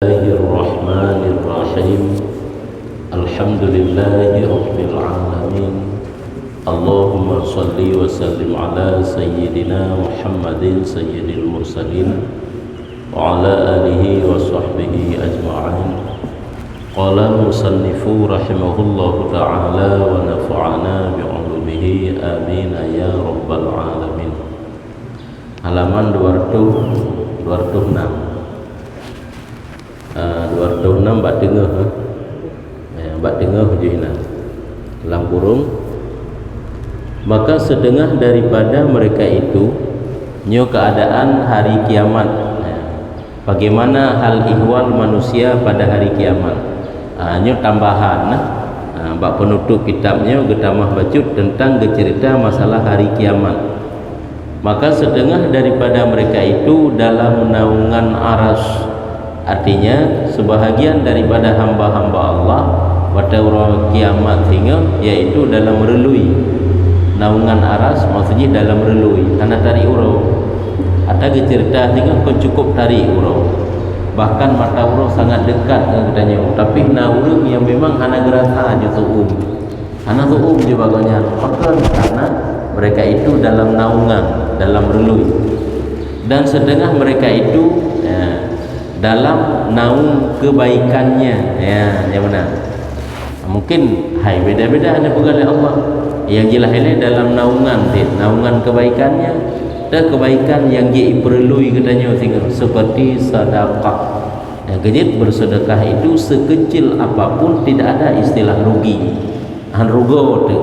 Bismillahirrahmanirrahim. Alhamdulillahi rabbil alamin. Allahumma salli wa sallim ala sayyidina Muhammadin sayyidil mursalin wa ala alihi wa sahbihi ajma'in. Qala musannifu rahimahullahu ta'ala wa nafa'ana bi'ulumihi amin ya rabbal alamin. Halaman 226 bak tengah bak tengah hujina dalam kurung. Maka setengah daripada mereka itu nyo keadaan hari kiamat. Bagaimana hal ihwal manusia pada hari kiamat. Nyo tambahan bak penutup kitabnya Getamah Bacut tentang cerita masalah hari kiamat. Maka setengah daripada mereka itu dalam naungan aras, artinya sebahagian daripada hamba-hamba Allah pada orang kiamat hingga, yaitu dalam relui. Naungan aras maksudnya dalam relui, tanah tarik urau. Ada cerita hingga kau cukup tarik urau, bahkan mata urau sangat dekat katanya. Tapi naurung yang memang anak gerasa aja tuum, anak tuum juga bagainya. Karena mereka itu dalam naungan, dalam relui. Dan setengah mereka itu dalam naung kebaikannya, yang mana? Mungkin beda-beda ada pegawai Allah. Yang jelas ini dalam naungan kebaikannya dan kebaikan yang dia perlui katanya seperti sedekah. Yang kejit bersedekah itu sekecil apapun tidak ada istilah rugi. Rugo tu.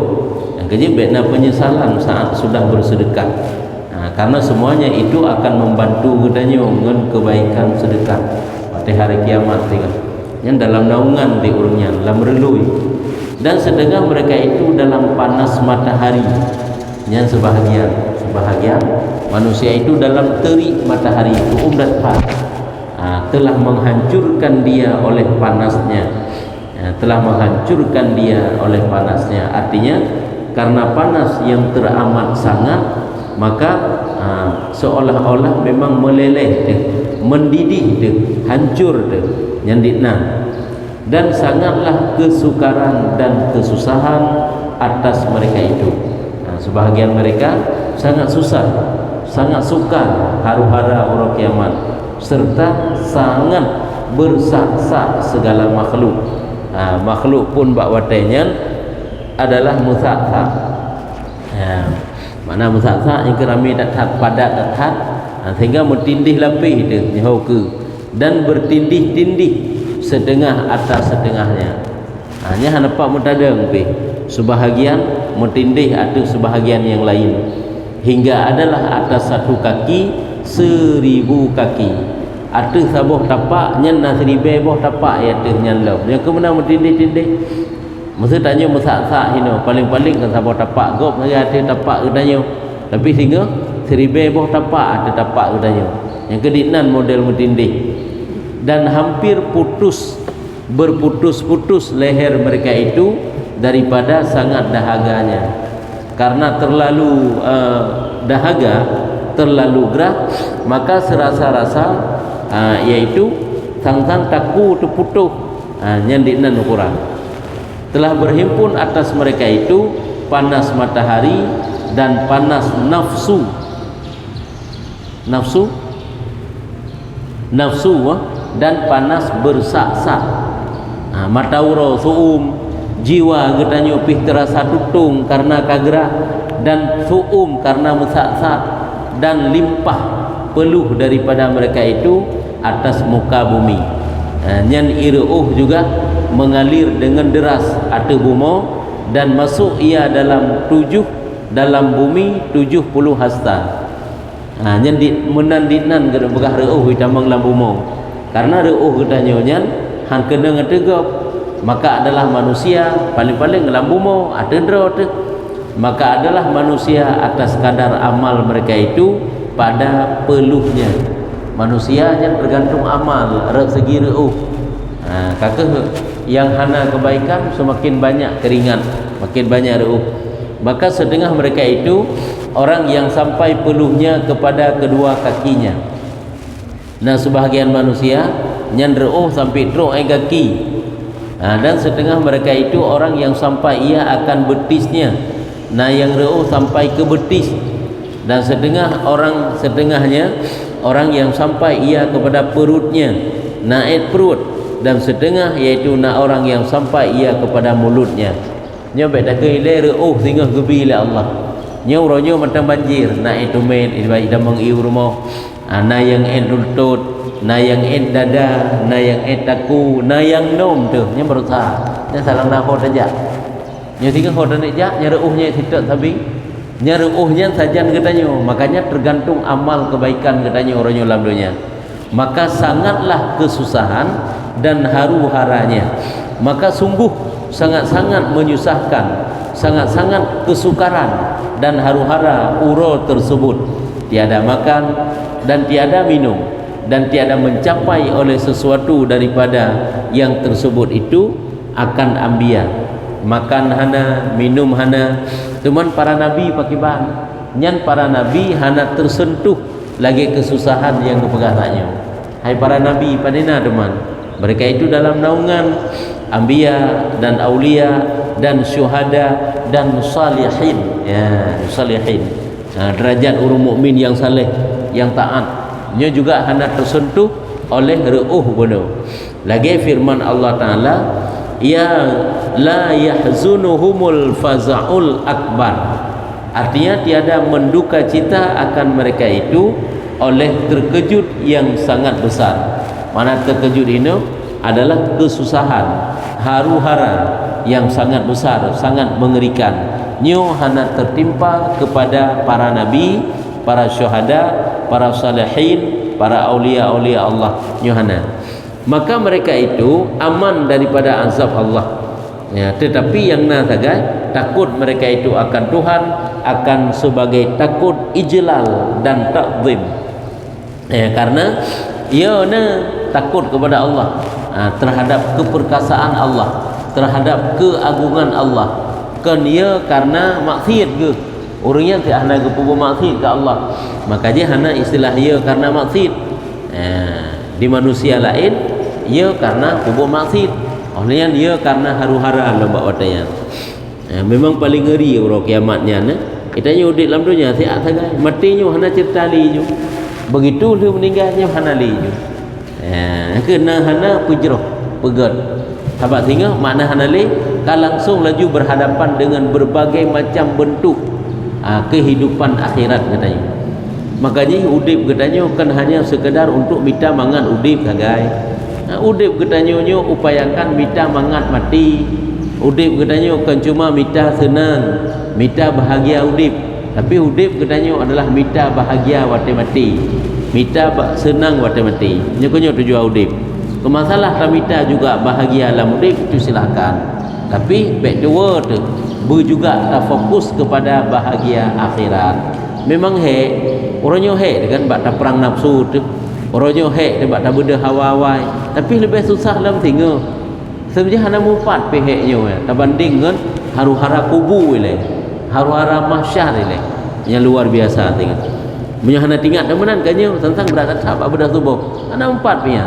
Yang kejit bena penyesalan saat sudah bersedekah. Karena semuanya itu akan membantu katanya dengan kebaikan sedekah pada hari kiamat yang dalam naungan di urungnya, dalam relui. Dan sedangkan mereka itu dalam panas matahari, yang sebahagian manusia itu dalam terik matahari itu telah menghancurkan dia oleh panasnya, artinya karena panas yang teramat sangat, maka seolah-olah memang meleleh mendidih hancur yang ditna. Dan sangatlah kesukaran dan kesusahan atas mereka itu. Sebahagian mereka sangat susah, sangat sukar haru-hara orang kiamat, serta sangat bersak-sak segala makhluk. Makhluk pun bak watenya adalah musaksa. Mana musaksa yang kerami dathat padat sehingga mentindih lapih nyahu ke dan bertindih-tindih setengah atas setengahnya. Hanya nampak mutadang sebahagian mentindih atau sebahagian yang lain, hingga adalah atas satu kaki 1000 kaki. Atau sabuh tapak nyen 1000 boh tapak ya teh nyen law. Yang kemana mentindih-tindih. Masa tanya masak-sak hino paling-paling kan sabuh tapak gop ya teh tapak katanya. Tapi sehingga 1000 boh tapak ada tapak katanya. Yang kediknan model mentindih. Dan hampir berputus-putus leher mereka itu daripada sangat dahaganya. Karena terlalu dahaga, terlalu gerah, maka serasa-rasa yaitu sang-sang taku terputuh nyandiknan ukuran. Telah berhimpun atas mereka itu panas matahari dan panas nafsu dan panas bersak-sak. Mata uro suum, jiwa getanya pih terasa tutung karena kagerah, dan suum karena bersak-sak, dan limpah peluh daripada mereka itu atas muka bumi. Nyan iruh juga mengalir dengan deras atau bumo, dan masuk ia dalam bumi 70 hasta. Nyan menandinan gerak begah reuh hitamang lam bumo. Karena reuh katanya nyan han kena ngetegap, maka adalah manusia paling-paling dalam bumo ada drot, maka adalah manusia atas kadar amal mereka itu pada peluhnya. Manusia yang bergantung amal segi reuh. Kakak yang hana kebaikan semakin banyak keringat, makin banyak reuh. Maka setengah mereka itu orang yang sampai peluhnya kepada kedua kakinya. Nah, sebahagian manusia nyan reuh sampai teruk kaki. Dan setengah mereka itu orang yang sampai ia akan betisnya, yang reuh sampai ke betis. Dan setengahnya orang yang sampai ia kepada perutnya, naik perut. Dan setengah iaitu orang yang sampai ia kepada mulutnya. Nya beda ke ile reuh sehingga gebi oleh Allah. Nya uronyo macam banjir, naik tumen ibai damang iu rumah. Yang lutut, yang dada, yang taku, yang nom tu, nya berusaha. Nya salang nak hot aja. Nya sehingga hot aja, nya reuhnya tidak tapi nya reuhnya sajan katanya. Makanya tergantung amal kebaikan katanya uronyo dalam dunia. Maka sangatlah kesusahan dan haru-haranya. Maka sungguh sangat-sangat menyusahkan, sangat-sangat kesukaran dan haru-hara uro tersebut. Tiada makan dan tiada minum dan tiada mencapai oleh sesuatu daripada yang tersebut itu akan ambia. Makan hana, minum hana. Cuman para nabi pakai bahan. Nyan para nabi hana tersentuh lagi kesusahan yang kepegatannya. Hai para nabi padina teman. Mereka itu dalam naungan anbiya dan aulia dan syuhada dan salihin. Ya, salihin. Derajat orang mukmin yang saleh, yang taat. Nya juga hendak tersentuh oleh reuh bono. Lagi firman Allah Taala, ya la yahzunuhumul faza'ul akbar. Artinya tiada menduka cita akan mereka itu oleh terkejut yang sangat besar. Mana terkejut ini adalah kesusahan, haru-hara yang sangat besar, sangat mengerikan. Nyo hana tertimpa kepada para nabi, para syuhada, para salihin, para aulia-aulia Allah. Nyo hana. Maka mereka itu aman daripada azab Allah. Ya, tetapi yang saja takut mereka itu akan Tuhan, akan sebagai takut ijlal dan takzim. Ya, karena ia takut kepada Allah, terhadap keperkasaan Allah, terhadap keagungan Allah. Kan ia karena maksiat ke orangnya tidak hana kepubu maksiat ke Allah, makanya hana istilah ia karena maksiat. Di manusia lain ia karena pubu maksiat, olehnya dia karena haru-hara lembak watayan. Memang paling ngeri orang kiamatnya kita nyudik dalam dunia siap sagai matinya hana cerita liu, begitu dia meninggalnya hana liu. Kena hana pujroh pegat. Sahabat sehingga makna hanali kan langsung laju berhadapan dengan berbagai macam bentuk kehidupan akhirat katanya. Makanya udip katanya kan hanya sekedar untuk minta mangan udip sagai. Udip katanya upayakan minta mangan mati. Udip katanya kan cuma minta senang, minta bahagia udip. Tapi udip katanya adalah minta bahagia wate mati. Minta senang wate mati. Nyokonyo tujuan udip. Kemasalah tamita juga bahagia dalam hidup itu silakan. Tapi back the word juga tak fokus kepada bahagia akhirat. Memang orangnya dengan bak tak perang nafsu tu. Orangnya dia bak tak benda hawa-hawai. Tapi lebih susah dalam tinggal. Sebenarnya hanya mufat pihaknya tak banding dengan haru-hara kubu ile. Haru-hara mahsyar ile. Yang luar biasa tinggal. Punya hana tinggal temenan kannya tentang berada sahabat benda tubuh. Hana empat punya.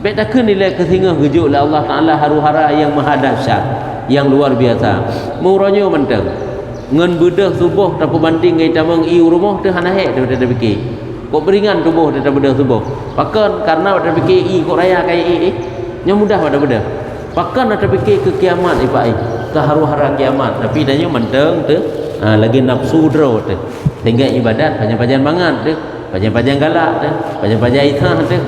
Baik takkan nilai kesingah gejuk oleh Allah Ta'ala haru-hara yang maha dahsyat, yang luar biasa. Murahnya mentang ngan bedah subuh tak banding ngai tamang iu rumah tu hana hek tu dah fikir. Kok beringan tubuh dah bedah subuh. Pakan karena dah fikir kok raya kai nya mudah pada bedah. Pakan dah fikir ke kiamat ipai. Ke haru-hara kiamat tapi danya mentang tu lagi nafsu dro tu. Sehingga ibadat panjang-panjang banget tu. Panjang-panjang galak tu. Panjang-panjang itah tu.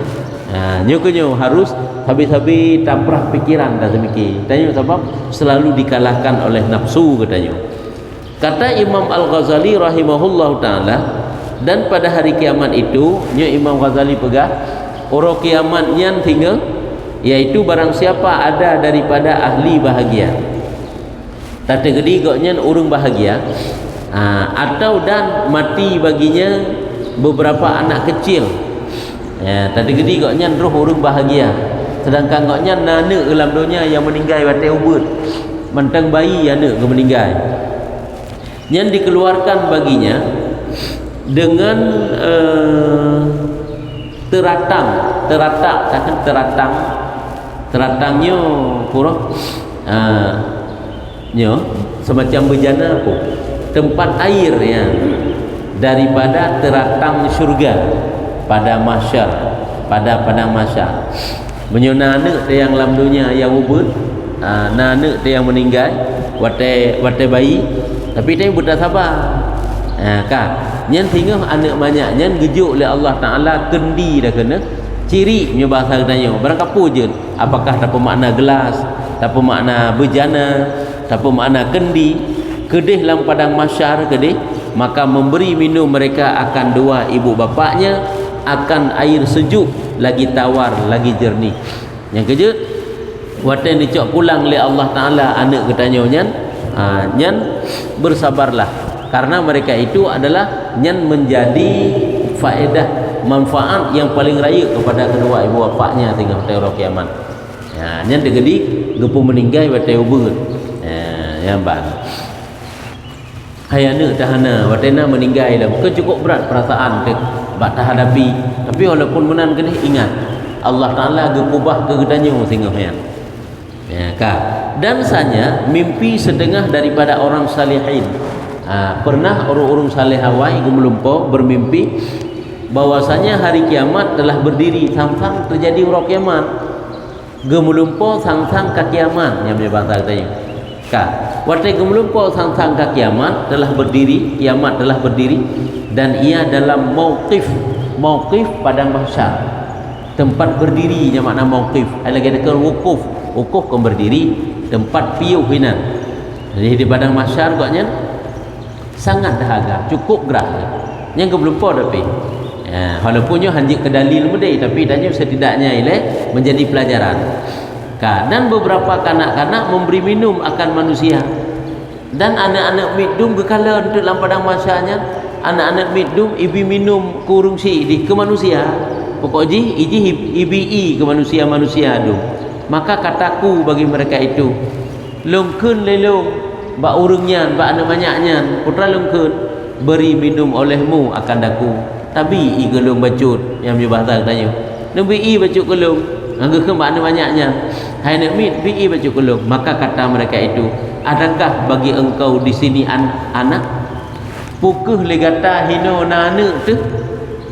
Nyo harus habis-habis tamprak pikiran dah semiki. Tanya sebab selalu dikalahkan oleh nafsu katanya. Kata Imam Al-Ghazali rahimahullah taala, dan pada hari kiamat itu nyo Imam Ghazali pegah orang kiamat yang tinggal yaitu barang siapa ada daripada ahli bahagia. Tata gedi goknya urung bahagia atau dan mati baginya beberapa anak kecil. Ya, tadi gede goknya roh orang bahagia. Sedangkan goknya anak dalam dunia yang meninggal wate ubud. Mentang bayi anak ke meninggal. Yang dikeluarkan baginya dengan teratangnya kurang nyo semacam bejana pun tempat air ya daripada teratang syurga pada mahsyar, pada padang mahsyar. Menyona anak dia yang dalam dunia yang ubud, anak dia yang meninggal, wate bayi, tapi dia budak sabar. Kan? Nyan tinggal anak banyak, nyan gejuk oleh Allah Taala kendi dah kena. Ciri punya bahasa katanya, barang kapu je. Apakah tak makna gelas, tak makna bejana, tak makna kendi, kedih dalam padang mahsyar kedih, maka memberi minum mereka akan dua ibu bapaknya, akan air sejuk lagi tawar lagi jernih. Yang kerja watan dicok pulang oleh Allah Taala anak katanya nyan bersabarlah karena mereka itu adalah nyan menjadi faedah manfaat yang paling raya kepada kedua ibu bapaknya tinggal pada hari kiamat. Nyan degedi gepu meninggal wate ubud. Yang ban hayana tahana watena meninggal dah bukan cukup berat perasaan dek bak hadapi, tapi walaupun menan kena ingat Allah Taala gekubah kegedannya sehingga yan. Dan sanya mimpi setengah daripada orang salihin. Pernah orang-orang saleh awai gemelumpo bermimpi bahwasanya hari kiamat telah berdiri, sang-sang terjadi urang kiamat. Gemelumpo sang-sang ka kiamat yang bahasa katanya. Waktu gemelumpo sang-sang ka kiamat telah berdiri, kiamat telah berdiri, dan ia dalam mauqif padang mahsyar. Tempat berdiri yang makna mauqif. Lagi ada wukuf kan berdiri, tempat piuh hinan. Jadi di padang mahsyar katanya sangat dahaga, cukup gerak. Yang gemelumpo tapi walaupun hanjik ke dalil mudai, tapi tanya setidaknya ini menjadi pelajaran. Dan beberapa kanak-kanak memberi minum akan manusia, dan anak-anak midum gekala untuk dalam padang masyarnya anak-anak midum ibi minum kurung si di ke manusia pokok ibi ke manusia tu. Maka kataku bagi mereka itu, longkeun lelong bak urungnya bak anak banyaknya putra longkeun beri minum olehmu akan daku. Tapi i gelung bacut yang bahasa tanya. Nabi i bacut gelung, angga ke mana banyaknya. Hai nak mit bi bacut gelung. Maka kata mereka itu, adakah bagi engkau di sini anak? Pukuh legata hino na anak tu.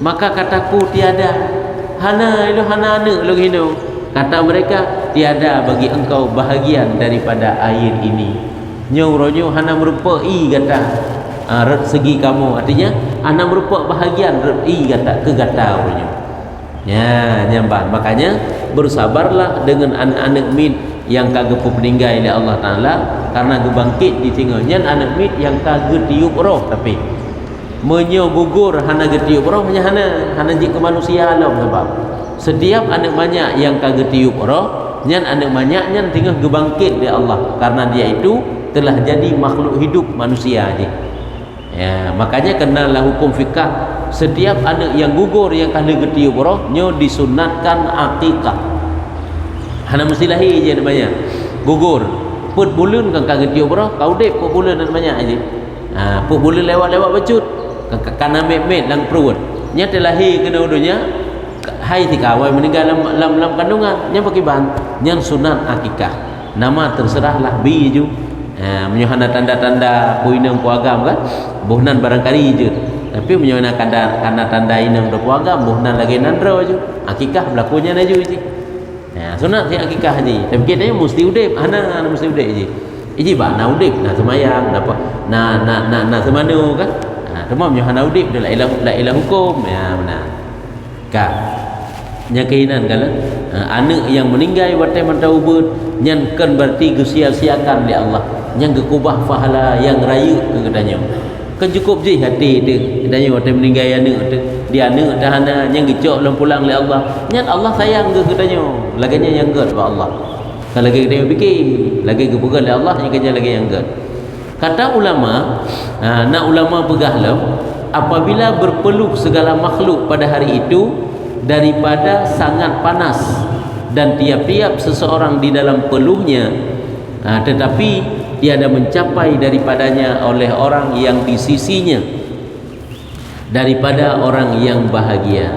Maka kataku tiada. Hana itu hana anak lu hino. Kata mereka, tiada bagi engkau bahagian daripada air ini. Nyo hana merupa i kata. Segi kamu, artinya anak merupakan bahagian kata kegataunya. Nyamban. Makanya bersabarlah dengan anak-anak mid yang kagak meninggal oleh Allah Taala karena gebangkit di tinggalnya anak mid yang kagak tiup roh, tapi menyo gugur hana getiup roh hana jik ke manusia alam. Sebab setiap anak banyak yang kagak tiup roh nyan anak banyak nyan tinggal gebangkit oleh Allah karena dia itu telah jadi makhluk hidup manusia aja. Makanya kenalah hukum fikah, setiap anak yang gugur yang kali getiup roh nyo disunatkan akikah. Hana mesti lahir je namanya gugur put bulan kan kagak tiup roh kau dep put bulan dan banyak aja. Put bulan lewat bacut kana met lang perut nya terlahir kena udunya hai tikawai meninggal dalam kandungan nya pakai bahan nya sunat akikah. Nama terserahlah bi ju. Menyuhana tanda-tanda puinang puagam kan buhnan barangkali je, tapi menyuhana tanda inang do puagam buhnan lagi nandro je akikah berlakunya na je. Sunat si akikah je, tapi kita mesti udip hana mesti udip je iji ba na udip na semayang apa na semanu kan semua menyuhana udip la ilah hukum benar ka nya keinan kala anak yang meninggal watai mata ubud nyan kan berarti gesia-siakan oleh Allah yang gekubah pahala yang raya ke katanya. Kan cukup je hati dia katanya waktu meninggal anak dia anak dahana yang gecok dalam pulang oleh Allah. Nyat Allah sayang ke katanya. Laginya yang ged ba Allah. Kalau lagi dia fikir lagi gebukan oleh Allah yang kerja lagi yang ged. Kata ulama, nak ulama pegahlam apabila berpeluh segala makhluk pada hari itu daripada sangat panas dan tiap-tiap seseorang di dalam peluhnya, tetapi tiada mencapai daripadanya oleh orang yang di sisinya daripada orang yang bahagia.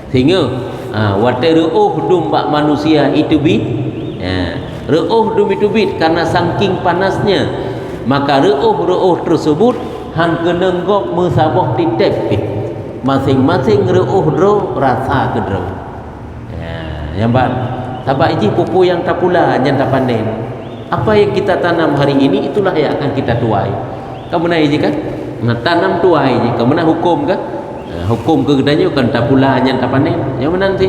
sehingga wate reuh dum bak manusia itu bit reuh dum itu bit karena saking panasnya, maka reuh tersebut han kena ngop mesabah titip masing-masing reuh dro rasa kedro yang ban tabak iji pupu yang tak pula yang tak panen. Apa yang kita tanam hari ini itulah yang akan kita tuai. Kamu nak iji kan tanam tuai iji kamu nak hukum kan hukum ke gedanya kan tak pula yang tak panen yang mana nanti.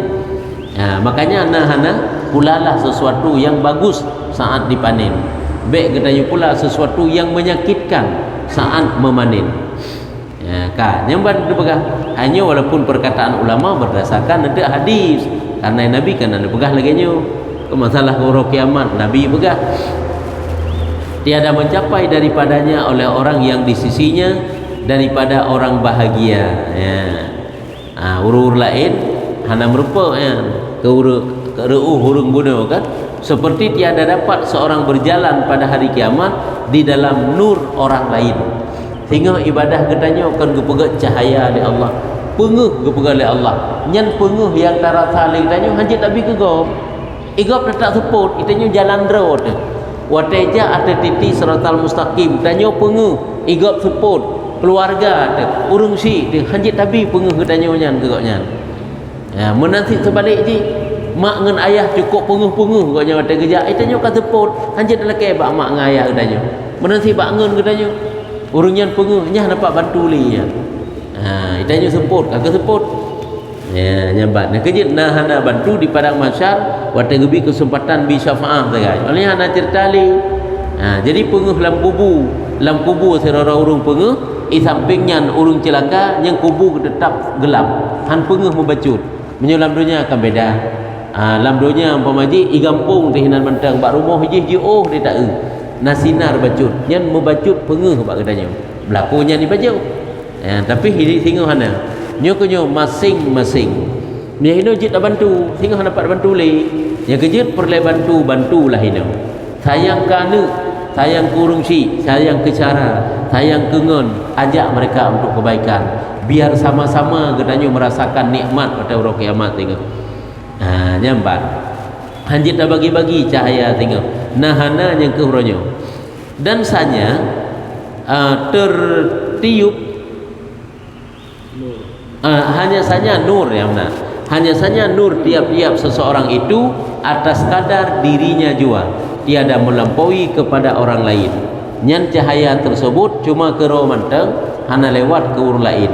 Makanya hana pulalah sesuatu yang bagus saat dipanen, baik gedanya pula sesuatu yang menyakitkan saat memanen. Kan yang berpegang hanya walaupun perkataan ulama berdasarkan ada hadis, karena Nabi kan ada pegah lagi nyo ke masalah hari kiamat. Nabi pegah tiada mencapai daripadanya oleh orang yang di sisinya daripada orang bahagia. Urur lain hana merupa ke reuh hurung bunuh kan, seperti tiada dapat seorang berjalan pada hari kiamat di dalam nur orang lain, sehingga ibadah katanya akan gepegat cahaya di Allah, penguh gepegat oleh Allah, nyan penguh yang terasa oleh katanya hanya tak bi kegop igop tak support itanya jalan road wateja ada titi siratal mustaqim tanya penguh igop support keluarga ada urung si dia hanya tak bi penguh katanya nyan kegopnya. Menanti sebalik je mak ngan ayah cukup penguh-penguh katanya wate kerja itanya kan support hanya dalam ke bak mak ngan ayah katanya menanti bak ngan katanya urunyan penguh nya dapat bantu li ya. Itanya support kagak support nyambat nak kerja nah hana bantu di padang mahsyar wate gebi kesempatan bi syafaat tegai oleh hana cerita li. Jadi penguh lam kubu serara urung penguh sampingnya urung celaka yang kubu tetap gelap han penguh membacut menyelam dunia akan beda. Lam dunia pemaji igampung tehinan mentang bak rumah je oh dia tak nasinar bacut yang membacut penguh bak katanya berlakunya ni baju. Tapi hidup singo hana nyo kenyo masing-masing dia hino jit bantu singo hana dapat bantu le yang kejut perle bantulah hino sayang kanu sayang kurung si sayang ke cara sayang kengon ajak mereka untuk kebaikan biar sama-sama katanya merasakan nikmat pada hari kiamat tengok. Nyambat hanjit dah bagi-bagi cahaya tengok nahana yang kehronyo dan sanya tertiup hanya saja nur yang benar, hanya saja nur tiap-tiap seseorang itu atas kadar dirinya jua, tiada melampaui kepada orang lain. Nyan cahaya tersebut cuma ke roh manteng hana lewat ke urang lain,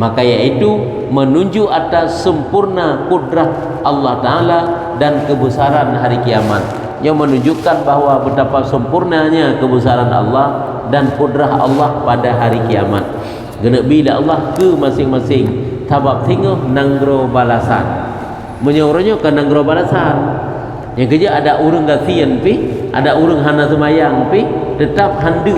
maka yaitu menunjuk atas sempurna kudrah Allah Ta'ala dan kebesaran hari kiamat, yang menunjukkan bahawa betapa sempurnanya kebesaran Allah dan kudrah Allah pada hari kiamat. Genek bila Allah ke masing-masing tabak tinggal nanggro balasan menyuruhnya ke nanggro balasan yang kerja ada urang gasian pi ada urang hana semayang pi tetap handu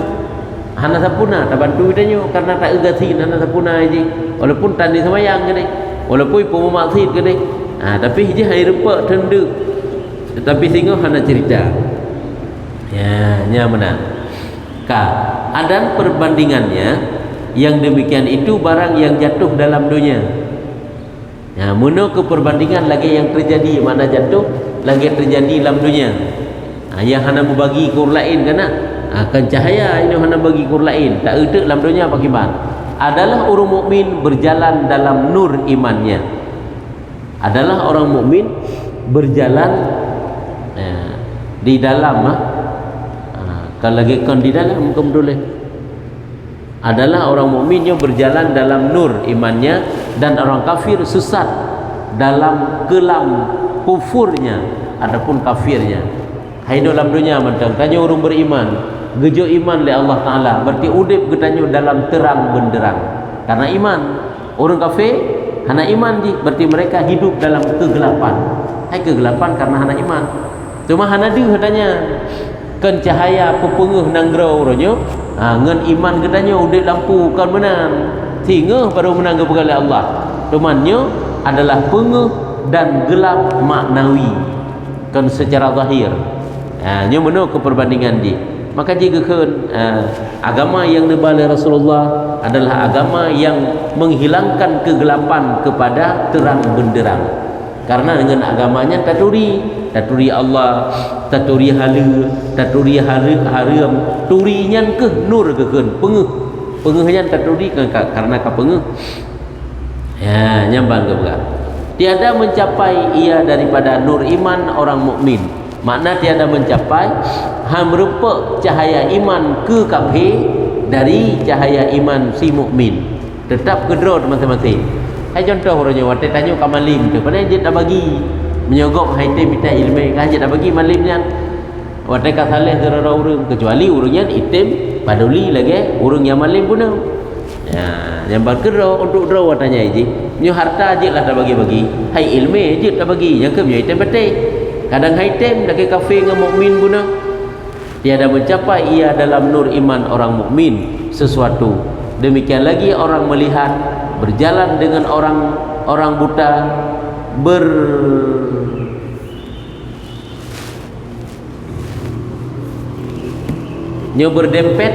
hana sapuna tak bantu ditanya karena tak gasin hana sapuna je walaupun tadi semayang ke walaupun pun maksud ke tapi je hari rempak tendu tetapi singo hana cerita nya mana ada perbandingannya. Yang demikian itu barang yang jatuh dalam dunia. Muna ke perbandingan lagi yang terjadi mana jatuh lagi terjadi dalam dunia. Yang hana membagi kur lain kan akan cahaya ini hana bagi kur lain tak erti dalam dunia bagaimana adalah orang mukmin berjalan dalam nur imannya, adalah orang mukmin berjalan di dalam kalau lagi kan di dalam kemudian adalah orang mukmin yang berjalan dalam nur imannya, dan orang kafir sesat dalam kelam kufurnya adapun kafirnya. Hai dalam dunia mentang tanya orang beriman gejo iman le Allah Ta'ala berarti udip getanyo dalam terang benderang karena iman. Orang kafir hana iman ji berarti mereka hidup dalam kegelapan. Hai kegelapan karena hana iman. Cuma hana dia katanya kan cahaya pepenguh nanggro orangnya ngan iman katanya udah lampu kan menang sehingga baru menang kepada Allah. Temannya adalah penguh dan gelap maknawi kan secara zahir. Nya mana ke perbandingan di maka jika agama yang dibawa Rasulullah adalah agama yang menghilangkan kegelapan kepada terang benderang. Karena dengan agamanya taturi Allah, taturi hala, taturi haram, turinya ke nur ke pengehnya taturi karena ka pengeh. Ya, nyambang ke belakang. Tiada mencapai ia daripada nur iman orang mukmin. Makna tiada mencapai merupa cahaya iman ke kafir dari cahaya iman si mukmin. Tetap kedro masing-masing. Hai contoh orangnya waktu tanya kat malim tu, padahal dia tak bagi menyogok hai tim minta ilmu kan dia tak bagi malimnya. Waktu kat saleh derara urang kecuali urangnya itim paduli lagi urang yang malim pun. Ya, yang berkedro untuk draw tanya je. Nyu harta je lah tak bagi-bagi. Hai ilmu je tak bagi, yang ke punya itim betul. Kadang hai tim lagi kafir dengan mukmin pun. Tiada mencapai ia dalam nur iman orang mukmin sesuatu. Demikian lagi orang melihat berjalan dengan orang buta berdempet,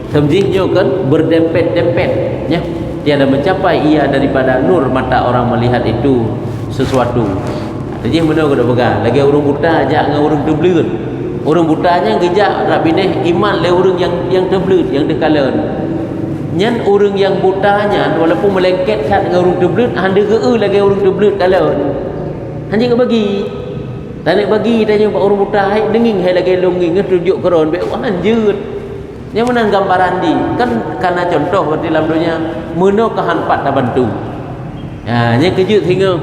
semjihnya kan berdempet-dempet ya. Tiada mencapai ia daripada nur mata orang melihat itu sesuatu. Jadi mana kau dah pegang lagi orang buta ajak dengan orang terbelut. Orang butanya gejak nak pindah iman le orang yang terbelut, yang dekalan. Nyan orang yang butanya walaupun melengket kat dengan orang terbelut, handa lagi orang terbelut kalau hanya ke bagi tak nak bagi tanya pak orang buta hai denging hai lagi longing tunjuk keron be anjut yang mana gambaran di kan karena contoh dalam dunia mana kehanpat tak bantu ya nya kejut hingga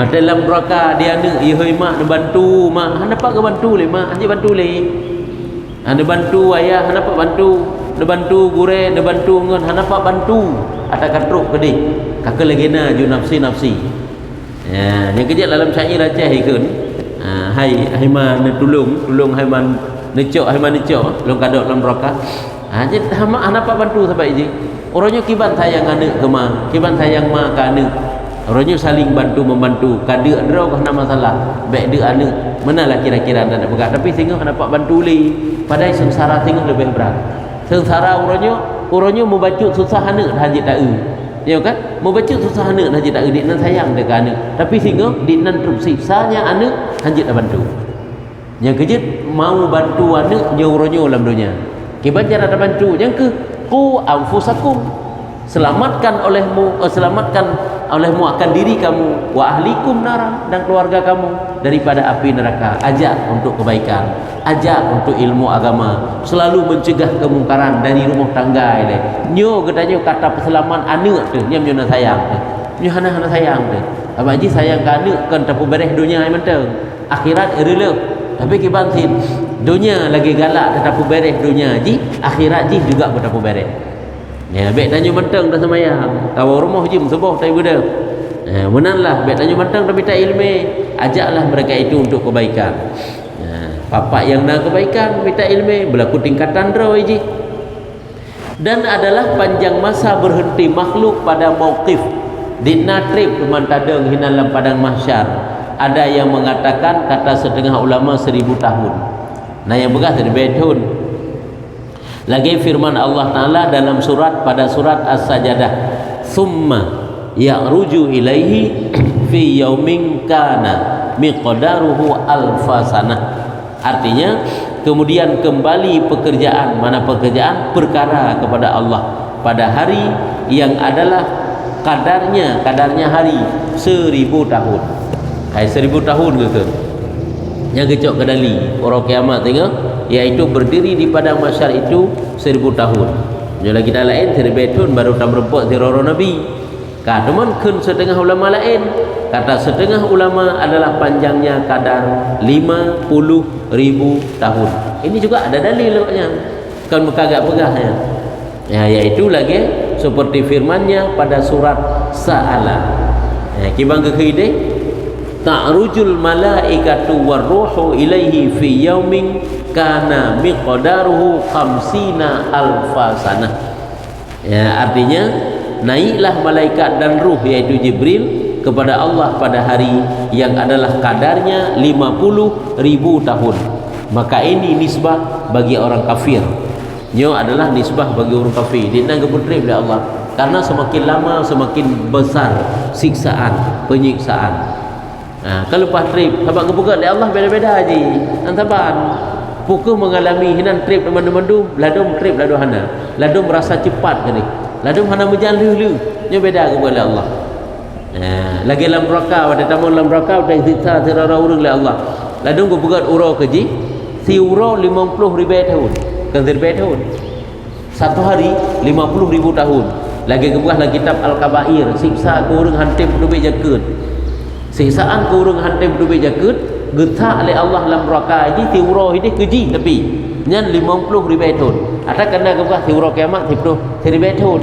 dalam neraka dia ada ihoi mak bantu mak handa pak ke bantu le mak hanya bantu le handa bantu ayah handa pak bantu dia bantu gure, dia bantu ngon, hana pak bantu ada katruk ke dik kakak lagi na ju nafsi ya yang kejap dalam syair Aceh ikun hai ma tolong hai man necok long kadok dalam neraka jadi hana pak bantu sampai je orangnya kiban sayang anak ke ma kiban sayang ma ke anak orangnya saling bantu membantu kada draw kena masalah baik dia anak manalah kira-kira anda nak pegang tapi sehingga hana pak bantu li padahal sengsara sehingga lebih berat. Sengsara orangnya membacut susah anak dah haji tak ya kan membacut susah anak dah haji tak dik nan sayang dekat anak tapi sehingga dik nan tersiksanya anak haji tak bantu yang kejut mau bantu anak nya orangnya dalam dunia kiban cara tak bantu yang ke ku anfusakum selamatkan olehmu akan diri kamu wa ahlikum nara dan keluarga kamu daripada api neraka. Ajak untuk kebaikan, ajak untuk ilmu agama, selalu mencegah kemungkaran dari rumah tangga ini. Nyo katanya kata peselaman anak tu nyam nyona sayang tu nyo hana sayang tu abang ji sayang ke anak kan tapu beres dunia ai mentang akhirat rela tapi kiban sin dunia lagi galak tapu beres dunia ji akhirat ji juga bertapu beres. Ya, baik tanya mentang dah semayang. Tahu rumah je sebuah tak ada. Menanlah baik tanya mentang tapi tak ilmu. Ajaklah mereka itu untuk kebaikan. Papa yang nak kebaikan minta ilmu berlaku tingkatan draw je. Dan adalah panjang masa berhenti makhluk pada mauqif dina trip pemantadeng hina dalam padang mahsyar. Ada yang mengatakan kata setengah ulama 1000 tahun. Nah yang begas dari Baitun. Lagi firman Allah Ta'ala dalam pada surat As-Sajdah, "Tsumma ya'ruju ilaihi fi yaumin kana miqdaruhu alfasanah." Artinya kemudian kembali pekerjaan perkara kepada Allah pada hari yang adalah kadarnya hari 1000 tahun. 1000 tahun ke? Yang kecok kedali orang kiamat tengok iaitu berdiri di padang mahsyar itu 1000 tahun. Jadi kita lain terbetun baru tam repot ziroro nabi. Kaduman kun setengah ulama lain kata setengah ulama adalah panjangnya kadar 50.000 tahun. Ini juga ada dalilnya. Kan kagak pegahnya. Ya iaitu lagi seperti firman-Nya pada surat Sa'ala. Ya kibang ke khide ta'rujul malaikatu warruhu ilaihi fi yaumin kana miqdaruhu 50 alfasanah. Ya artinya naiklah malaikat dan ruh yaitu Jibril kepada Allah pada hari yang adalah kadarnya 50.000 tahun. Maka ini nisbah bagi orang kafir. Nyo adalah nisbah bagi orang kafir. Dia nak keputrip oleh Allah. Karena semakin lama semakin besar siksaan, penyiksaan. Kalau lepas trip, sahabat kepukat oleh Allah beda-beda je. Antaban. Pukul mengalami hinan trip teman-teman ladum trip ladum hana. Ladum merasa cepat ke ni. Ladum hana berjalan lu. Nyo beda ke oleh Allah. Lagi dalam neraka, ada tamu dalam neraka, ada siksa terara urang oleh Allah. Ladum kepukat urau keji, si urau 50,000 tahun. Kan 1000 tahun. Satu hari 50,000 tahun. Lagi kebuah dalam kitab Al-Kabair, siksa ke urang hantim penduduk jakut. Siksaan ke urang hantim penduduk jakut, getak oleh Allah dalam neraka ini tiurau ini keji tapi nyan 50,000 tahun. Ada kena kebuah tiurau kiamat 10,000 tahun.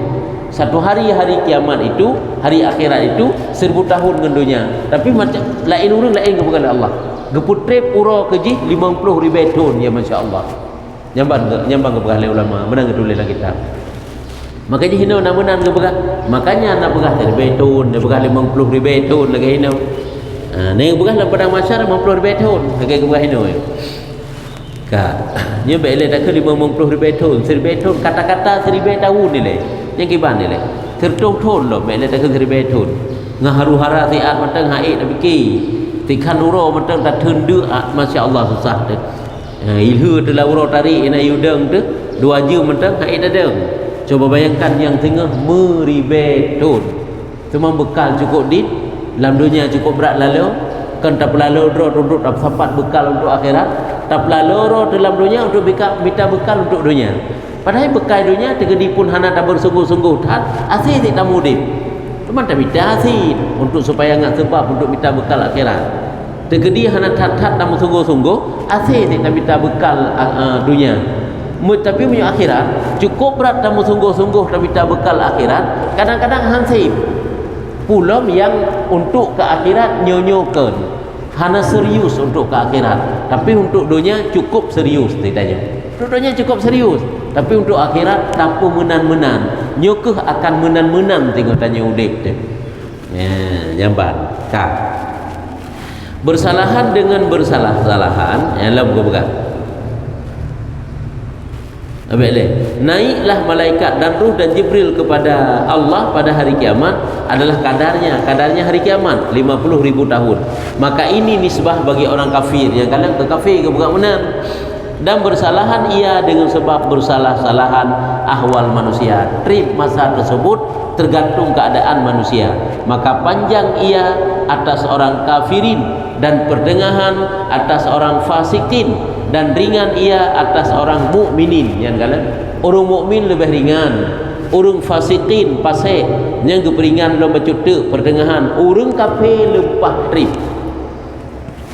Satu hari kiamat itu, hari akhirat itu 1000 tahun ngendunya. Tapi macam lain urang lain kebuah oleh Allah. Geputrip urau keji 50,000 tahun ya masya-Allah. Nyambang kebuah oleh ulama, menang ketulis kitab. Makanya hina nak menang ke begah. Makanya nak begah dari beton, nak begah 50,000 tahun lagi hina. Ni begah dalam padang mahsyar 50,000 tahun lagi ke begah hina. Ka. Nya bele dak ke 50,000 tahun, 1000 tahun kata-kata 1000 tahun ni le. Yang kiban ni le. Tertong-tong lo bele dak ke 1000 tahun. Ngaharu-hara tiat matang haid nak fikir. Tikan uro matang tak tunduk masya-Allah susah tu. Ilhu tu la uro tarik ina yudang tu 2 jam matang haid dadang. Coba bayangkan yang tengah meribetun. Cuma bekal cukup dit, dalam dunia cukup berat lalu, kan tak lalu duduk tak sempat bekal untuk akhirat, tak lalu dalam dunia untuk minta bekal untuk dunia. Padahal bekal dunia tergedi pun hana tak bersungguh-sungguh tak asih tak mudip. Cuma tak minta asih untuk supaya ngak sebab untuk minta bekal akhirat. Tergedi hana tak bersungguh-sungguh asih tak minta bekal dunia. Tapi punya akhirat cukup berat dan sungguh-sungguh dan minta bekal akhirat. Kadang-kadang hansip pulam yang untuk ke akhirat nyonyokan hana serius untuk ke akhirat, tapi untuk dunia cukup serius ditanya. Untuk dunia cukup serius, tapi untuk akhirat tanpa menan-menan. Nyokeh akan menan-menan tengok tanya udip tu. Jamban ka. Bersalahan dengan bersalah-salahan dalam kebegan. Naiklah malaikat dan ruh dan Jibril kepada Allah pada hari kiamat adalah kadarnya hari kiamat 50,000 tahun. Maka ini nisbah bagi orang kafir yang kadang ke kafir ke bukan benar. Dan bersalahan ia dengan sebab bersalah-salahan ahwal manusia. Trip masa tersebut tergantung keadaan manusia. Maka panjang ia atas orang kafirin dan pertengahan atas orang fasikin, dan ringan ia atas orang mukminin. Yang kala orang mukmin lebih ringan, orang fasikin pasek yang keperingan dalam bacutek pertengahan, orang kafir lepah trip.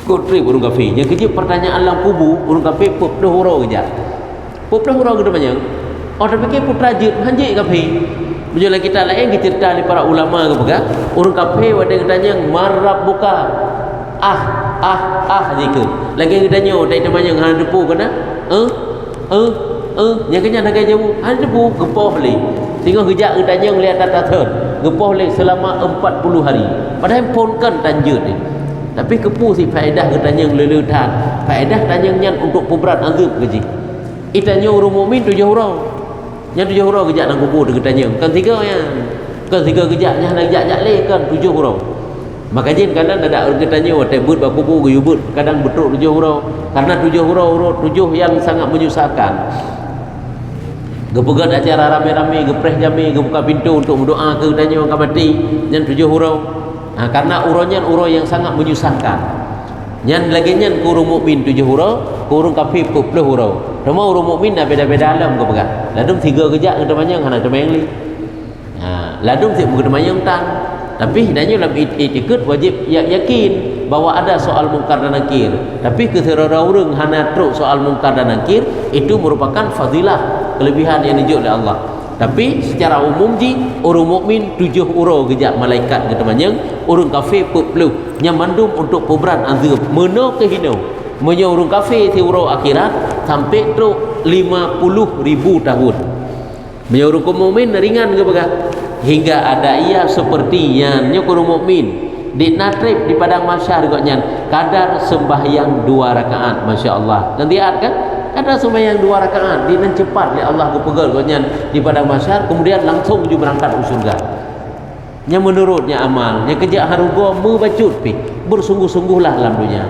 Kau trip orang kafir. Yang kecil pertanyaan dalam kubu orang kafir pop dah hurau kejap. Pop dah hurau ke depannya. Orang fikir putra jid hanjik kafir. Menjelang kita lain kita cerita di para ulama ke pegang. Orang kafir ada katanya marab buka. Zikir. Lagi katanya oh tak temannya hang depu kena. Yang kena nak jauh. Hang depu gepoh beli. Tengok kejap katanya melihat atas gepoh beli selama 40 hari. Padahal pun kan tanjut ni. Tapi kepu si faedah katanya leletan. Faedah tanya nyan untuk pemberat azab gaji. Itanya orang mukmin 7 orang. Yang 7 orang kejap nak kubur dia katanya. Kan 3 ya. Kan 3 kejapnya nak kejap leh kan 7 orang. Maka jen kadang ada orang katanya oh tebut bak kubur ke yubut. Kadang betul 7 orang. Karena 7 orang 7 yang sangat menyusahkan. Gepegat acara rame-rame, gepreh jami, gebuka pintu untuk berdoa ke katanya orang mati. Yang 7 orang. Karena urangnya urang yang sangat menyusahkan. Yang lagi nyan kurung mukmin 7 hurau, kurung kafir 10 hurau. Semua orang mukmin dah beda-beda alam ke pegang. Ladum 3 kejap ke depannya hana temayang li. Ladum sik bukan temayang tan. Tapi hendaknya dalam itikad wajib yakin bahawa ada soal mungkar dan nakir. Tapi keserara orang hana truk soal mungkar dan nakir itu merupakan fadilah, kelebihan yang ditunjuk oleh Allah. Tapi secara umum ji orang mukmin 7 orang kejap malaikat ke temannya, orang kafir 40 yang mandum untuk pemberan azab meno ke hino. Menyo orang kafir ti orang akhirat sampai truk 50,000 tahun. Menyo orang mukmin ringan ke baga hingga ada ia seperti yang orang mukmin di natrib di padang mahsyar goknya kadar sembahyang 2 rakaat, masya-Allah. Dan lihat kan kadar sembahyang 2 rakaat di nan cepat oleh Allah kepegal goknya di padang mahsyar, kemudian langsung ju berangkat ke surga. Nya menurutnya amal nya kerja harugo membacut pi bersungguh-sungguhlah dalam dunia.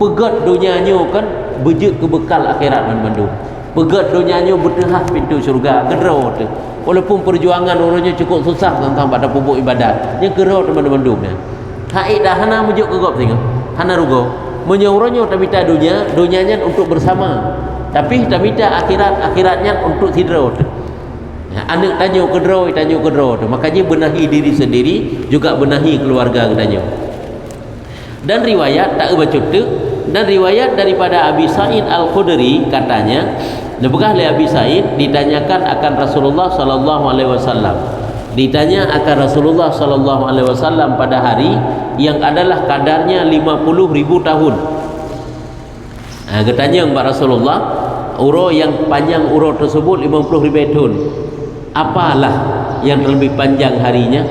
Pegat dunianya kan bejut ke bekal akhirat mandu. Pegat dunianya bertehah pintu syurga gedro tu. Walaupun perjuangan orangnya cukup susah tentang pada pupuk ibadat, yang gedro teman-teman dunia. Haid dah hana mujuk ke gop tengok. Hana rugo. Menyorongnya tamita dunianya untuk bersama. Tapi tamita akhiratnya untuk tidro tu. Anak tanya kedro tu. Makanya benahi diri sendiri, juga benahi keluarga tanya. Dan riwayat tak baca tu, dan riwayat daripada Abi Sa'id Al-Khudri katanya, lebih oleh Abi Sa'id ditanyakan akan Rasulullah sallallahu alaihi wasallam. Ditanya akan Rasulullah sallallahu alaihi wasallam pada hari yang adalah kadarnya 50.000 tahun. Katanya kepada Rasulullah, uro yang panjang uro tersebut 50.000 tahun. Apalah yang terlebih panjang harinya?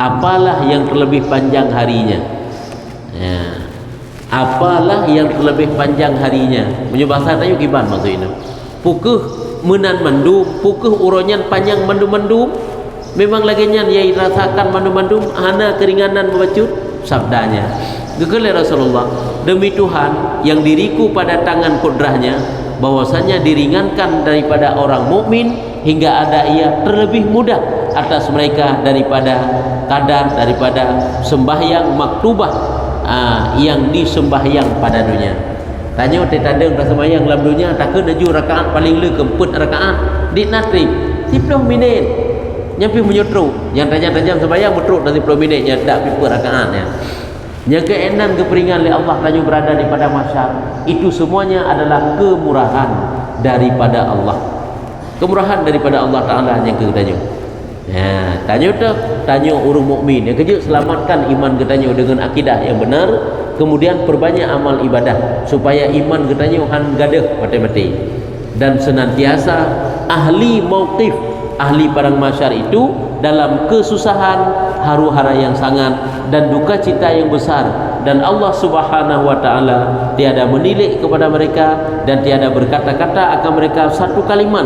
Apalah yang terlebih panjang harinya? Ya. Apalah yang terlebih panjang harinya? Punya bahasa tayo kiban maksudnya. Pukuh menan mandum, pukuh uronyan panjang mandum-mandum. Memang laginya ia rasakan mandum-mandum hana keringanan membacut sabdanya. Gegele Rasulullah, demi Tuhan yang diriku pada tangan kudrahnya, bahwasanya diringankan daripada orang mukmin hingga ada ia terlebih mudah atas mereka daripada kadar daripada sembahyang maktubah yang disembahyang pada dunia. Tanya tetadeng sembahyang dalam dunia tak kena 7 rakaat paling le keempat rakaat di natrib 10 minit nyampe menyutru yang tajam-tajam sembahyang betul dari 10 minit yang tak pipa rakaatnya. Yang keenan keperingan oleh Allah tanya berada di pada mahsyar, itu semuanya adalah kemurahan daripada Allah. Kemurahan daripada Allah Taala yang kita tanya. Ya, tanya orang mukmin yang kerja selamatkan iman kita dengan akidah yang benar, kemudian perbanyak amal ibadah supaya iman kita han gadah mati-mati, dan senantiasa ahli mauqif, ahli padang mahsyar itu dalam kesusahan, haru-hara yang sangat dan duka cita yang besar, dan Allah Subhanahu wa taala tiada menilik kepada mereka dan tiada berkata-kata akan mereka satu kalimat,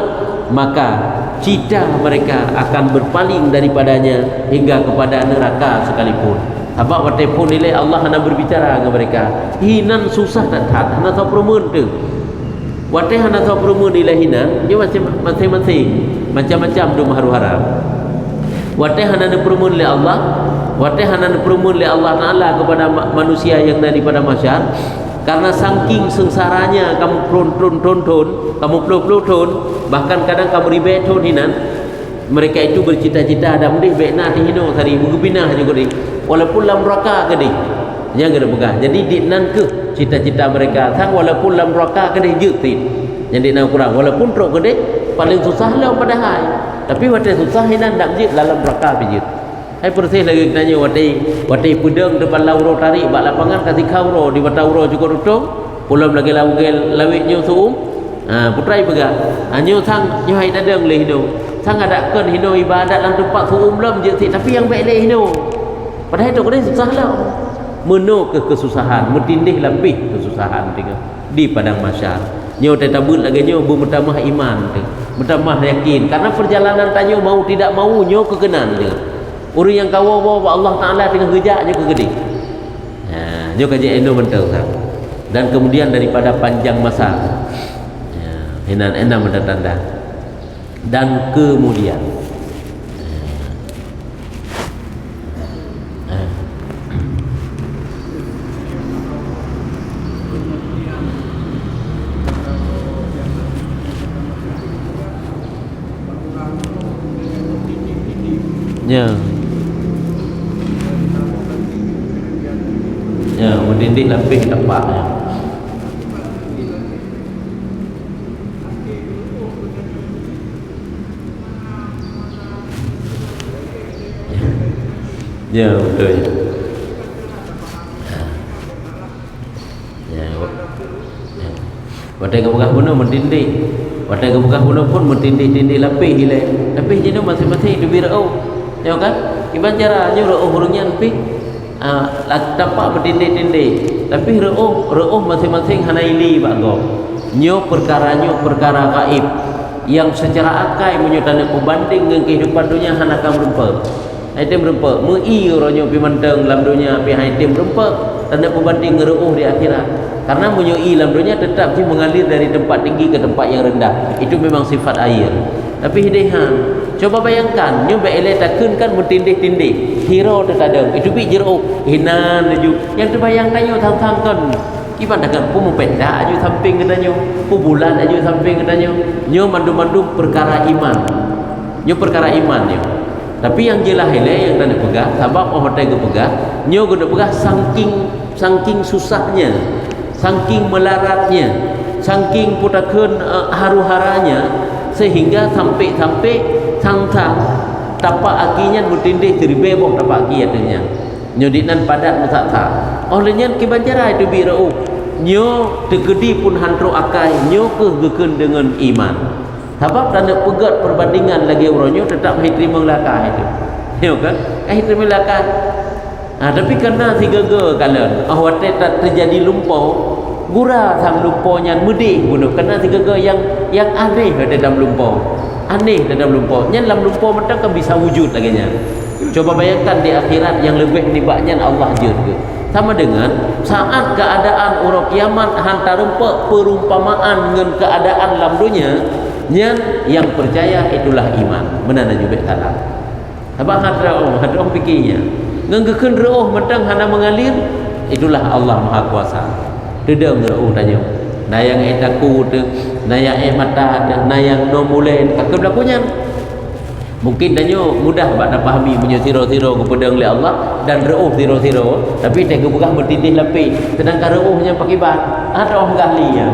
maka cita mereka akan berpaling daripadanya hingga kepada neraka sekalipun. Abak watai pun nilai Allah hana berbicara dengan mereka. Hinan susah tak tat, hana tahu permen tu. Watai hana tahu permen nilai hinan, dia masing-masing macam-macam dum haru-hara. Watai hana permen oleh Allah, watai hana permen oleh Allah Taala kepada manusia yang daripada mahsyar. Karena saking sengsaranya kamu tonton, kamu peluk-peluk, bahkan kadang kamu ribeton hinan, mereka itu bercita-cita ada mendih bekna hino tadi menggebinah juga di walaupun lam neraka ke di yang kena pegang. Jadi dinan ke cita-cita mereka sang walaupun lam neraka ke di jutin yang dinan kurang walaupun trok ke di paling susah lah padahal, tapi watai susah hinan dak jit dalam neraka pijit. Hai persis lagi tanya watai pedang depan lauro tarik bak lapangan kasih kauro di batau ro cukup rutong pulam lagi lawit nyo suum putrai pegang nyo sang nyo hai dadang le hidup sang ada kan hidup ibadat dalam tempat suum lam je tapi yang baik le hidup padahal itu kena susah lah meno ke kesusahan metindih lebih kesusahan tengok di padang mahsyar nyo tetabut lagi nyo bertambah iman bertambah yakin karena perjalanan tanyo mau tidak mau nyo kekenan tengok. Orang yang kawan Allah Ta'ala tengah gejak je ke gede. Dia kaji endo mental dan kemudian daripada panjang masa enak mendatanda dan kemudian mendidik lebih tepatnya. Ya betul ya. Wadah kebuka pun mendidik, wadah kebuka pun mendidik lebih hilai, lebih jenuh masing-masing itu birau, ya kan? Gimana cara nyuruh orangnya lebih? dapat bertindih-tindih tapi reuh masing-masing hanaili bago nyo perkara gaib yang secara akal menyutana pembanding dengan kehidupan dunia hanakam rumpa item rumpa mei ronyo pi manteng dalam dunia pi item rumpa tanda pembanding reuh di akhirat karena menyui dalam dunia tetap dia mengalir dari tempat tinggi ke tempat yang rendah itu memang sifat air tapi hidehan coba bayangkan nyo baile takun kan mentindih-tindih hero terkadang itu bi jero hinan ju yang terbayangkan nyo thang-thangkan ibarat dengan pu mempenda aju samping katanya pu bulan aju samping katanya nyo mandu-mandu perkara iman nyo perkara iman nyo tapi yang jelah hele yang tanda pegah sabab orang tega pegah nyo guna pegah saking susahnya saking melaratnya saking putakeun haru-haranya sehingga sampai sang tapak akinya bertindih terbebok tapak aki adanya nyodinan padat musaksa olehnya kibanjara itu birau nyo tegedi pun hantro akai nyo kegeken dengan iman sebab tanda pegat perbandingan lagi uronyo tetap terima melakah itu ya kan terima melakah tapi karena si gagal kalian awate tak terjadi lumpau gura sang lumponya mudih bunuh karena si gagal yang aneh ada dalam lumpau aneh dalam lumpau nya dalam lumpau macam kan bisa wujud lagi nya coba bayangkan di akhirat yang lebih nibaknya Allah je sama dengan saat keadaan orang kiamat hantar perumpamaan dengan keadaan dalam dunia yang percaya itulah iman menana jubek salah sebab hadra fikirnya ngengkeun reuh mentang hana mengalir itulah Allah Maha Kuasa dedem reuh tanya nayang etaku tu nayang mata nayang no mulen kakek berlakunya mungkin danyo mudah bak nak fahami punya siro-siro kepada oleh Allah dan reuh siro-siro tapi tega begah bertindih lapis sedangkan reuhnya pakai bat ada orang gahli ya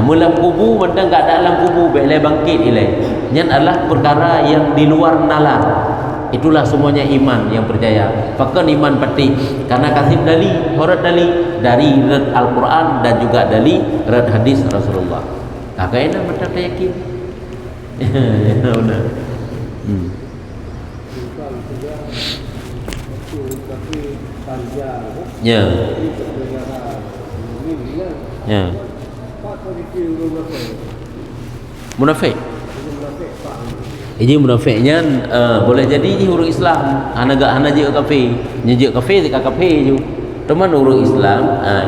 mula kubu mentang kat dalam kubu belai bangkit ilai nyan adalah perkara yang di luar nalar itulah semuanya iman yang percaya pakan iman pati karena kasih dali horat dali dari red Al-Quran dan juga dari red hadis Rasulullah kagak enak macam yakin benar ya ya munafik ini munafiknya boleh jadi ini orang Islam anak je kafir nyejek kafir dekat kafir je teman orang Islam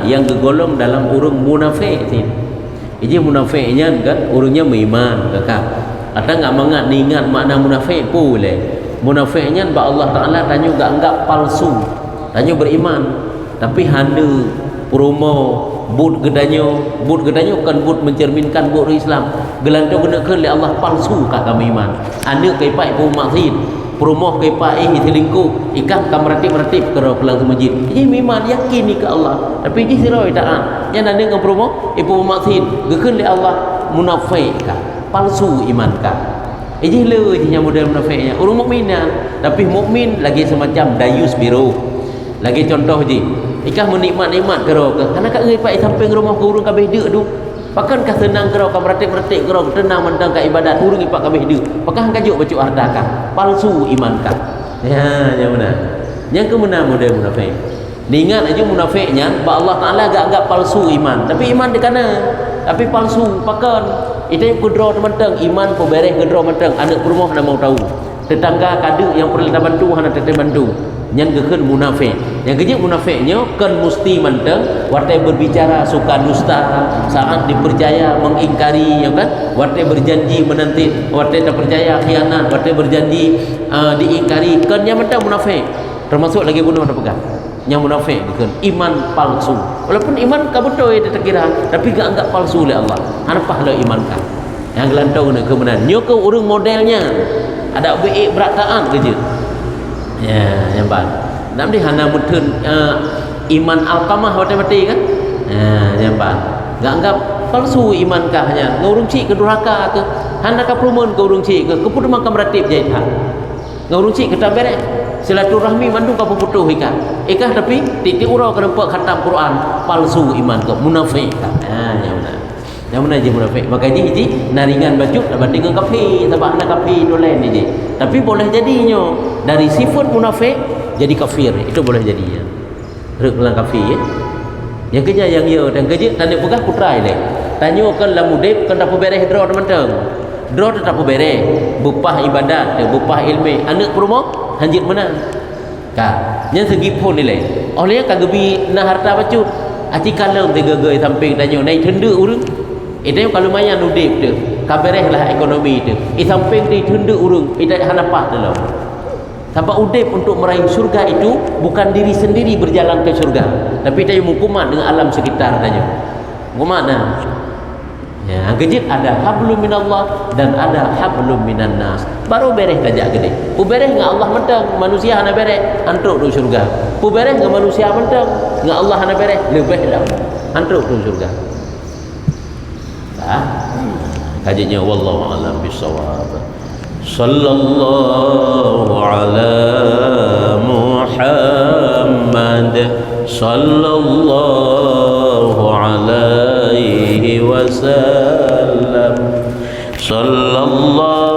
yang gegolong dalam orang munafik ini munafiknya kan orangnya beriman kakak ada enggak mengat ingat makna munafik boleh munafiknya ba Allah Taala tanya enggak anggap palsu tanya beriman tapi handa promo but gedanyo kan but mencerminkan but Islam gelanto gunakan oleh Allah palsu kat kami iman anda kaipai pun maksud promoh kaipai selingkuh ikan kamratip-ratip kerana pelang masjid ini memang yakin ni ke Allah tapi ini siroi taat yang anda dengan promoh pun maksud gekan oleh Allah munafik kah palsu iman kah ini leunya model munafiknya orang mukminnya tapi mukmin lagi semacam dayus biru lagi contoh je ikah menikmat-nikmat kero ke karena kat ngai pai sampai rumah ke urang kabeh deuk tu pakan kah senang kero ka meratik-meratik kero tenang mentang ka ibadat urang ipak kabeh deuk pakan kajuk bacuk harta kah palsu iman kah ya yang benar yang ke mana model munafik diingat aja munafiknya ba Allah Taala agak anggap palsu iman tapi iman dekana tapi palsu pakan itu kedro mentang iman po bereh kedro mentang anak rumah nak mau tahu tetangga kadu yang perlu bantu hana teteh bantu yang gekeun munafik yang kejik munafiknya kan mesti mentang wartai berbicara suka dusta saat dipercaya mengingkari ya kan wartai berjanji menanti wartai tak percaya khianat wartai berjanji diingkari kan yang mentang munafik termasuk lagi bunuh ada pegang yang munafik gekeun iman palsu walaupun iman ka betul dia terkira tapi gak anggap palsu oleh Allah hanapah le iman ka yang gelantau nak kebenaran nyo ke urang modelnya ada baik berataan kerja ya yang baik nam di hana mutun iman alqamah mati kan yang baik enggak anggap palsu iman kah hanya ngurung cik ke durhaka ke hana ka perumun ke urung cik ke keput makam ratib jait ha ngurung cik ke taberek silaturahmi mandung ka puputuh ikah tapi titik urau ke nempak khatam Quran palsu iman ke munafik yang mana je munafik makanya ini naringan baju banding dengan kafir sebab anak kafir dolen je tapi boleh jadinya dari sifat munafik jadi kafir, itu boleh jadi ya. Rek kafir ya. Yang kerja yang ya dan kerja tanda pegah putra ini. Tanya kan la mudib kan dapat beres draw teman-teman. Draw tetap beres. Bupah ibadat, bupah ilmu. Anak perumah hanjit mana? Ka. Yang segi pun nilai. Oleh yang kagabi na harta bacu. Aci kalau tiga-tiga samping tanya naik tenda urang. Itu kalau maya nudib tu. Kaberehlah ekonomi tu. Samping di tenda urang. Itu hanapah dalam. Sebab udip untuk meraih surga itu bukan diri sendiri berjalan ke surga, tapi dia mukumat dengan alam sekitar tanya. Mukumat dah. Ya, kejit ada hablum minallah dan ada hablum minan nas. Baru beres saja gede. Pu beres dengan Allah mentang, manusia hana beres, antuk tu surga. Pu beres dengan manusia mentang, dengan Allah hana beres, lebih dah. Antuk tu surga. Kajinya wallahu a'lam bissawab. Sallallahu